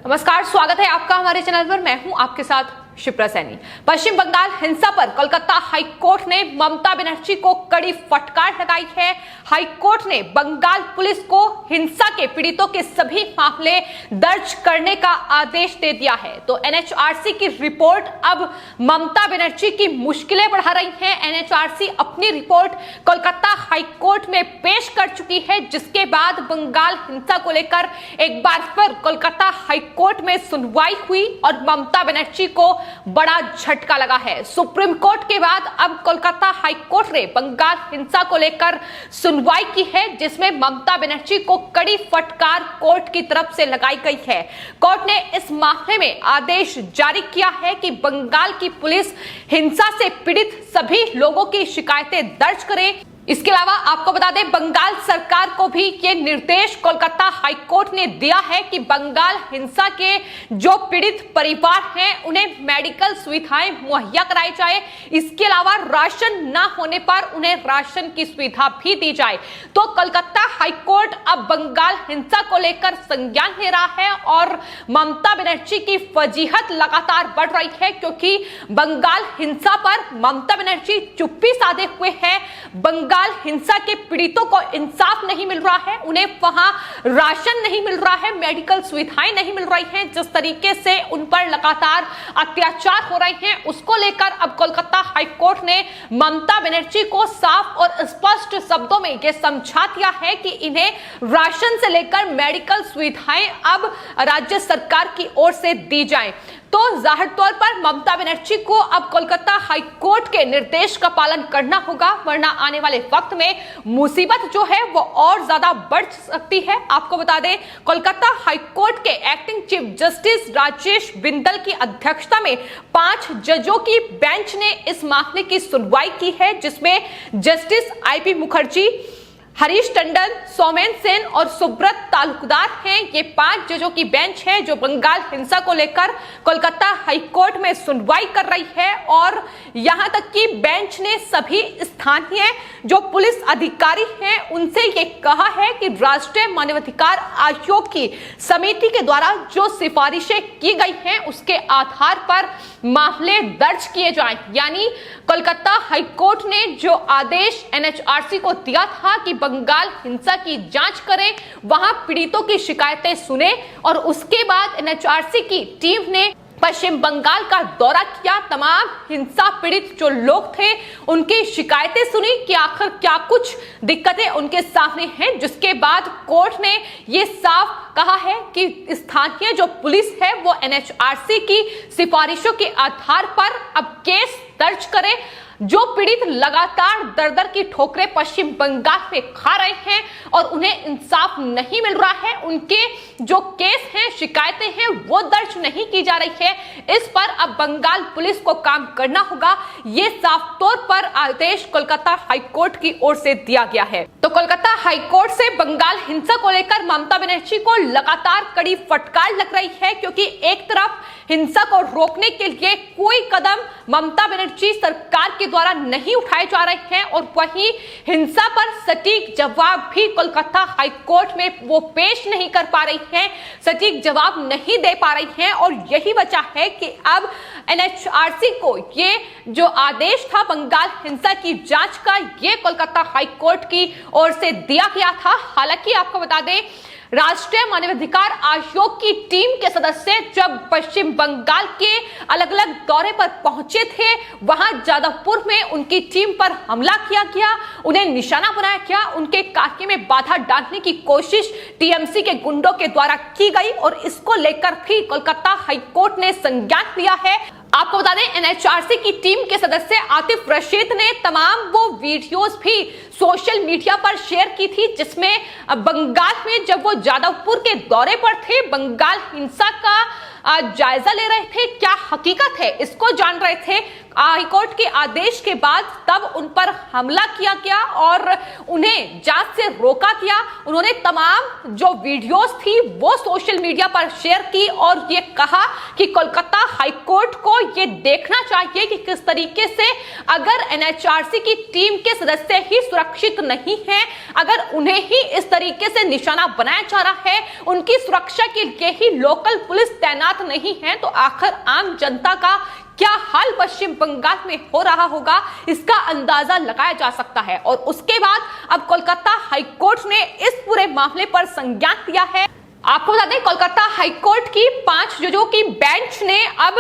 नमस्कार, स्वागत है आपका हमारे चैनल पर। मैं हूं आपके साथ शिप्रा सैनी। पश्चिम बंगाल हिंसा पर कोलकाता हाईकोर्ट ने ममता बनर्जी को कड़ी फटकार लगाई है। हाईकोर्ट ने बंगाल पुलिस को हिंसा के पीड़ितों के सभी मामले दर्ज करने का आदेश दे दिया है। तो एनएचआरसी की रिपोर्ट अब ममता बनर्जी की मुश्किलें बढ़ा रही है। एनएचआरसी अपनी रिपोर्ट कोलकाता हाईकोर्ट में पेश कर चुकी है, जिसके बाद बंगाल हिंसा को लेकर एक बार फिर कोलकाता हाईकोर्ट में सुनवाई हुई और ममता बनर्जी को बड़ा झटका लगा है। सुप्रीम कोर्ट के बाद अब कोलकाता हाईकोर्ट ने बंगाल हिंसा को लेकर सुनवाई की है, जिसमें ममता बनर्जी को कड़ी फटकार कोर्ट की तरफ से लगाई गई है। कोर्ट ने इस मामले में आदेश जारी किया है कि बंगाल की पुलिस हिंसा से पीड़ित सभी लोगों की शिकायतें दर्ज करे। इसके अलावा आपको बता दें, बंगाल सरकार को भी ये निर्देश कोलकाता हाईकोर्ट ने दिया है कि बंगाल हिंसा के जो पीड़ित परिवार हैं उन्हें मेडिकल सुविधाएं मुहैया कराई जाए। इसके अलावा राशन ना होने पर उन्हें राशन की सुविधा भी दी जाए। तो कोलकाता हाईकोर्ट अब बंगाल हिंसा को लेकर संज्ञान ले रहा है और ममता बनर्जी की फजीहत लगातार बढ़ रही है, क्योंकि बंगाल हिंसा पर ममता बनर्जी चुप्पी साधे हुए है। बंगाल हिंसा के पीड़ितों को इंसाफ नहीं मिल रहा है, उन्हें वहां राशन नहीं मिल रहा है, मेडिकल सुविधाएं नहीं मिल रही हैं। जिस तरीके से उन पर लगातार अत्याचार हो रहे हैं, उसको लेकर अब कोलकाता हाईकोर्ट ने ममता बनर्जी को साफ और स्पष्ट शब्दों में यह समझा दिया है कि इन्हें राशन से लेकर मेडिकल सुविधाएं अब राज्य सरकार की ओर से दी जाएं। तो जाहिर तौर पर ममता बनर्जी को अब कोलकाता हाईकोर्ट के निर्देश का पालन करना होगा, वरना आने वाले वक्त में मुसीबत जो है वो और ज्यादा बढ़ सकती है। आपको बता दें, कोलकाता हाईकोर्ट के acting chief justice Rajesh Bindal की अध्यक्षता में 5 जजों की बेंच ने इस मामले की सुनवाई की है, जिसमें जस्टिस आईपी मुखर्जी, हरीश टंडन, सौमेन सेन और सुब्रत तालुकदार हैं। ये 5 जजों की बेंच है जो बंगाल हिंसा को लेकर कोलकाता हाईकोर्ट में सुनवाई कर रही है। और यहां तक कि बेंच ने सभी स्थानीय जो पुलिस अधिकारी हैं उनसे ये कहा है कि राष्ट्रीय मानवाधिकार आयोग की समिति के द्वारा जो सिफारिशें की गई हैं उसके आधार पर मामले दर्ज किए जाएं। यानी कोलकाता हाईकोर्ट ने जो आदेश एनएचआरसी को दिया था कि बंगाल हिंसा की जांच करें, वहां पीड़ितों की शिकायतें सुने, और उसके बाद एनएचआरसी की टीम ने पश्चिम बंगाल का दौरा किया, तमाम हिंसा पीड़ित जो लोग थे उनकी शिकायतें सुनी कि आखिर क्या कुछ दिक्कतें उनके सामने हैं। जिसके बाद कोर्ट ने ये साफ कहा है कि स्थानीय जो पुलिस है वो एनएचआरसी की सिफारिशों के आधार पर अब केस दर्ज करे। जो पीड़ित लगातार दर दर की ठोकरें पश्चिम बंगाल में खा रहे हैं और उन्हें इंसाफ नहीं मिल रहा है, उनके जो केस हैं, शिकायतें हैं, वो दर्ज नहीं की जा रही है। इस पर अब बंगाल पुलिस को काम करना होगा, ये साफ तौर पर आदेश कोलकाता हाईकोर्ट की ओर से दिया गया है। तो कोलकाता हाईकोर्ट से बंगाल हिंसा को लेकर ममता बनर्जी को लगातार कड़ी फटकार लग रही है, क्योंकि एक तरफ हिंसा को रोकने के लिए कोई कदम ममता बनर्जी सरकार के द्वारा नहीं उठाए जा रहे हैं, और वहीं हिंसा पर सटीक जवाब भी कोलकाता हाईकोर्ट में वो पेश नहीं कर पा रही हैं, सटीक जवाब नहीं दे पा रही हैं। और यही वजह है कि अब एनएचआरसी को ये जो आदेश था बंगाल हिंसा की जांच का, ये कोलकाता हाईकोर्ट की ओर से दिया गया था। हालांकि आपको बता दें, राष्ट्रीय मानवाधिकार आयोग की टीम के सदस्य जब पश्चिम बंगाल के अलग अलग दौरे पर पहुंचे थे, वहां जादवपुर में उनकी टीम पर हमला किया गया, उन्हें निशाना बनाया गया, उनके काके में बाधा डालने की कोशिश टीएमसी के गुंडों के द्वारा की गई, और इसको लेकर भी कोलकाता हाईकोर्ट ने संज्ञान लिया है। आपको बता दें, एनएचआरसी की टीम के सदस्य आतिफ रशीद ने तमाम वो वीडियोस भी सोशल मीडिया पर शेयर की थी, जिसमें बंगाल में जब वो जादवपुर के दौरे पर थे, बंगाल हिंसा का जायजा ले रहे थे, क्या हकीकत है इसको जान रहे थे। हाईकोर्ट के आदेश के बाद तब उन पर हमला किया गया और उन्हें जांच से रोका गया। उन्होंने तमाम जो वीडियोस थी वो सोशल मीडिया पर शेयर की और ये कहा कि कोलकाता हाईकोर्ट को ये देखना चाहिए कि किस तरीके से अगर एनएचआरसी की टीम के सदस्य ही सुरक्षा सुरक्षित नहीं है, अगर उन्हें ही इस तरीके से निशाना बनाया जा रहा है, उनकी सुरक्षा के लिए ही लोकल पुलिस तैनात नहीं है, तो आखिर आम जनता का क्या हाल पश्चिम बंगाल में हो रहा होगा, इसका अंदाजा लगाया जा सकता है। और उसके बाद अब कोलकाता हाईकोर्ट ने इस पूरे मामले पर संज्ञान लिया है। आपको बता दें, कोलकाता हाईकोर्ट की 5 जजों की बेंच ने अब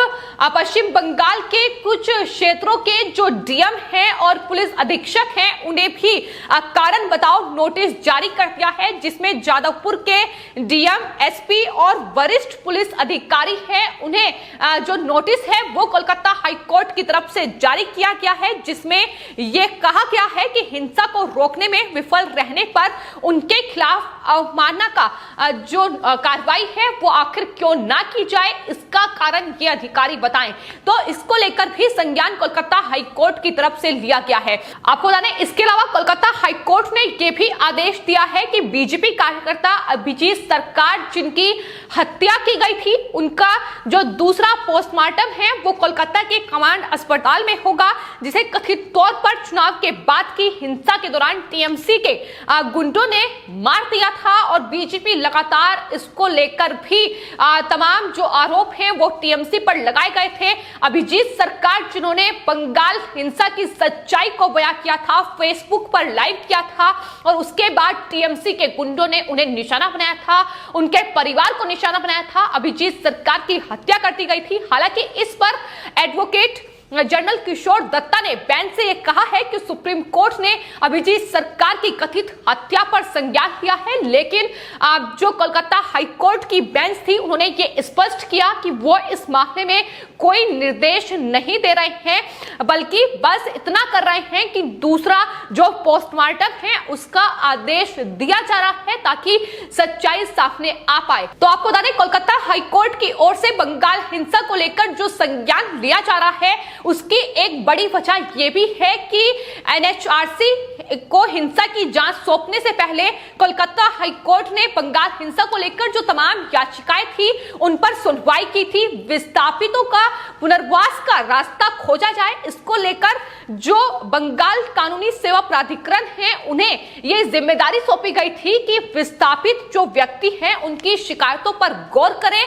पश्चिम बंगाल के कुछ क्षेत्रों के जो डीएम हैं और पुलिस अधीक्षक हैं, उन्हें भी कारण बताओ नोटिस जारी कर दिया है, जिसमें जादवपुर के डीएम, एसपी और वरिष्ठ पुलिस अधिकारी हैं, उन्हें जो नोटिस है वो कोलकाता हाईकोर्ट की तरफ से जारी किया गया है, जिसमें यह कहा गया है कि हिंसा को रोकने में विफल रहने पर उनके खिलाफ अवमानना का जो कार्रवाई है वो आखिर क्यों ना की जाए, इसका कारण ये अधिकारी बताएं। तो इसको लेकर भी संज्ञान कोलकाता हाईकोर्ट की तरफ से लिया गया है। आपको बता दें, इसके अलावा कोलकाता हाईकोर्ट ने यह भी आदेश दिया है कि बीजेपी कार्यकर्ता अभिजीत सरकार जिनकी हत्या की गई थी, उनका जो दूसरा पोस्टमार्टम है वो कोलकाता के कमांड अस्पताल में होगा, जिसे कथित तौर पर चुनाव के बाद की हिंसा के दौरान टीएमसी के गुंडों ने मार दिया था। और बीजेपी लगातार इसको लेकर भी तमाम जो आरोप हैं वो टीएमसी पर लगाए गए थे। अभिजीत सरकार जिन्होंने बंगाल हिंसा की सच्चाई को बयां किया था, फेसबुक पर लाइव किया था, और उसके बाद टीएमसी के गुंडों ने उन्हें निशाना बनाया था, उनके परिवार को निशाना बनाया था, अभिजीत सरकार की हत्या कर दी गई थी। हालांकि इस पर एडवोकेट जनरल किशोर दत्ता ने बेंच से यह कहा है कि सुप्रीम कोर्ट ने अभिजीत सरकार की कथित हत्या पर संज्ञान लिया है, लेकिन जो कोलकाता हाईकोर्ट की बेंच थी उन्होंने ये स्पष्ट किया कि वो इस मामले में कोई निर्देश नहीं दे रहे हैं, बल्कि बस इतना कर रहे हैं कि दूसरा जो पोस्टमार्टम है उसका आदेश दिया जा रहा है ताकि सच्चाई सामने आ पाए। तो आपको बता दें, कोलकाता हाईकोर्ट की ओर से बंगाल हिंसा को लेकर जो संज्ञान लिया जा रहा है उसकी एक बड़ी वजह यह भी है कि एनएचआरसी को हिंसा की जांच सौंपने से पहले कोलकाता हाईकोर्ट ने बंगाल हिंसा को लेकर जो तमाम याचिकाएं थी उन पर सुनवाई की थी। विस्थापितों का पुनर्वास का रास्ता खोजा जाए, इसको लेकर जो बंगाल कानूनी सेवा प्राधिकरण है उन्हें यह जिम्मेदारी सौंपी गई थी कि विस्थापित जो व्यक्ति हैं उनकी शिकायतों पर गौर करें,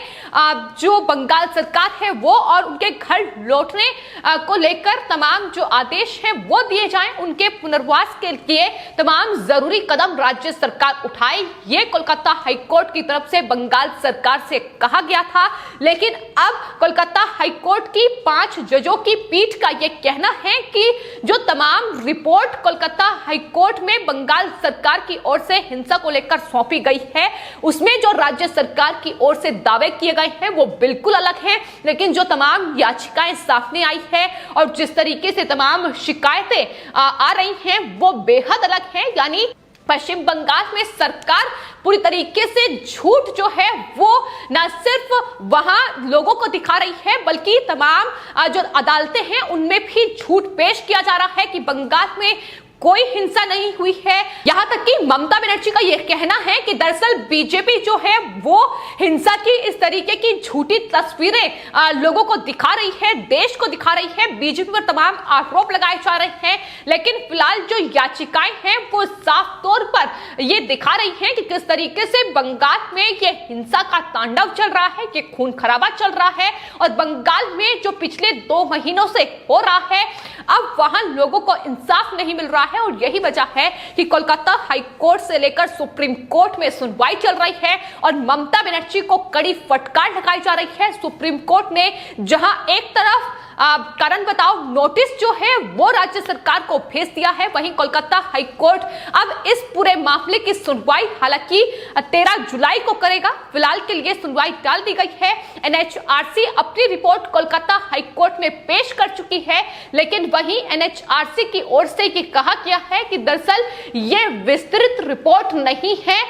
जो बंगाल सरकार है वो, और उनके घर लौटने को लेकर तमाम जो आदेश हैं वो दिए जाएं, उनके पुनर्वास के लिए तमाम जरूरी कदम राज्य सरकार उठाए। ये कोलकाता हाईकोर्ट की तरफ से बंगाल सरकार से कहा गया था, लेकिन अब कोलकाता हाईकोर्ट की 5 जजों की पीठ का यह कहना है कि जो तमाम रिपोर्ट कोलकाता हाईकोर्ट में बंगाल सरकार की ओर से हिंसा को लेकर सौंपी गई है उसमें जो राज्य सरकार की ओर से दावे किए गए हैं वो बिल्कुल अलग है, लेकिन जो तमाम याचिकाएं सामने आई है और जिस तरीके से तमाम शिकायतें आ रही हैं वो बेहद अलग है। यानी पश्चिम बंगाल में सरकार पूरी तरीके से झूठ जो है वो न सिर्फ वहां लोगों को दिखा रही है, बल्कि तमाम जो अदालतें हैं उनमें भी झूठ पेश किया जा रहा है कि बंगाल में कोई हिंसा नहीं हुई है। यहां तक कि ममता बनर्जी का यह कहना है कि दरअसल बीजेपी जो है वो हिंसा की इस तरीके की झूठी तस्वीरें लोगों को दिखा रही है, देश को दिखा रही है, बीजेपी पर तमाम आरोप लगाए जा रहे हैं। लेकिन फिलहाल जो याचिकाएं हैं वो साफ तौर पर ये दिखा रही हैं कि किस तरीके से बंगाल में ये हिंसा का तांडव चल रहा है, ये खून खराबा चल रहा है, और बंगाल में जो पिछले 2 महीनों से हो रहा है अब वहां लोगों को इंसाफ नहीं मिल रहा है। और यही वजह है कि कोलकाता हाईकोर्ट से लेकर सुप्रीम कोर्ट में सुनवाई चल रही है और ममता बनर्जी को कड़ी फटकार लगाई जा रही है। सुप्रीम कोर्ट ने जहां एक तरफ कारण बताओ नोटिस जो है वो राज्य सरकार को भेज दिया है, वहीं कोलकाता हाईकोर्ट अब इस पूरे मामले की सुनवाई हालांकि 13 जुलाई को करेगा। फिलहाल के लिए सुनवाई टाल दी गई है। एनएचआरसी अपनी रिपोर्ट कोलकाता हाईकोर्ट में पेश कर चुकी है, लेकिन वहीं एनएचआरसी की ओर से ये कहा गया है कि दरअसल ये विस्तृत रिपोर्ट नहीं है,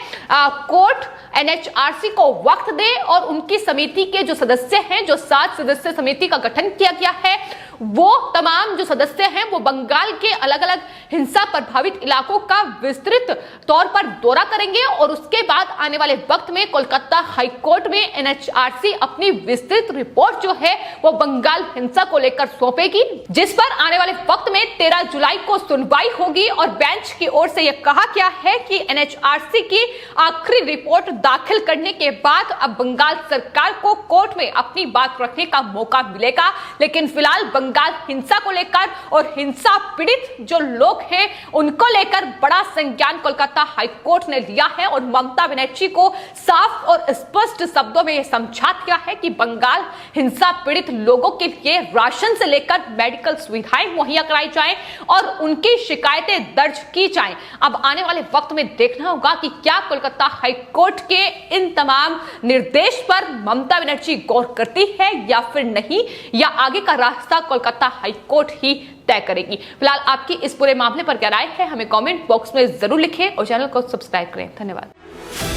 कोर्ट एनएचआरसी को वक्त दे और उनकी समिति के जो सदस्य हैं, जो 7 सदस्य समिति का गठन किया गया है, वो तमाम जो सदस्य हैं वो बंगाल के अलग अलग हिंसा प्रभावित इलाकों का विस्तृत तौर पर दौरा करेंगे और उसके बाद आने वाले वक्त में कोलकाता हाईकोर्ट में एनएचआरसी अपनी विस्तृत रिपोर्ट जो है वो बंगाल हिंसा को लेकर सौंपेगी, जिस पर आने वाले वक्त में 13 जुलाई को सुनवाई होगी। और बेंच की ओर से यह कहा गया है कि एनएचआरसी की आखिरी रिपोर्ट दाखिल करने के बाद अब बंगाल सरकार को कोर्ट में अपनी बात रखने का मौका मिलेगा। लेकिन फिलहाल बंगाल हिंसा को लेकर और हिंसा पीड़ित जो लोग हैं उनको लेकर बड़ा संज्ञान कोलकाता हाईकोर्ट ने लिया है और ममता बनर्जी को साफ और स्पष्ट शब्दों में यह समझा दिया है कि बंगाल हिंसा पीड़ित लोगों के लिए राशन से लेकर मेडिकल सुविधाएं मुहैया कराई जाएं और उनकी शिकायतें दर्ज की जाएं। अब आने वाले वक्त में देखना होगा कि क्या कोलकाता हाईकोर्ट के इन तमाम निर्देश पर ममता बनर्जी गौर करती है या फिर नहीं, या आगे का रास्ता कोलकाता हाईकोर्ट ही तय करेगी। फिलहाल आपकी इस पूरे मामले पर क्या राय है हमें कमेंट बॉक्स में जरूर लिखें और चैनल को सब्सक्राइब करें। धन्यवाद।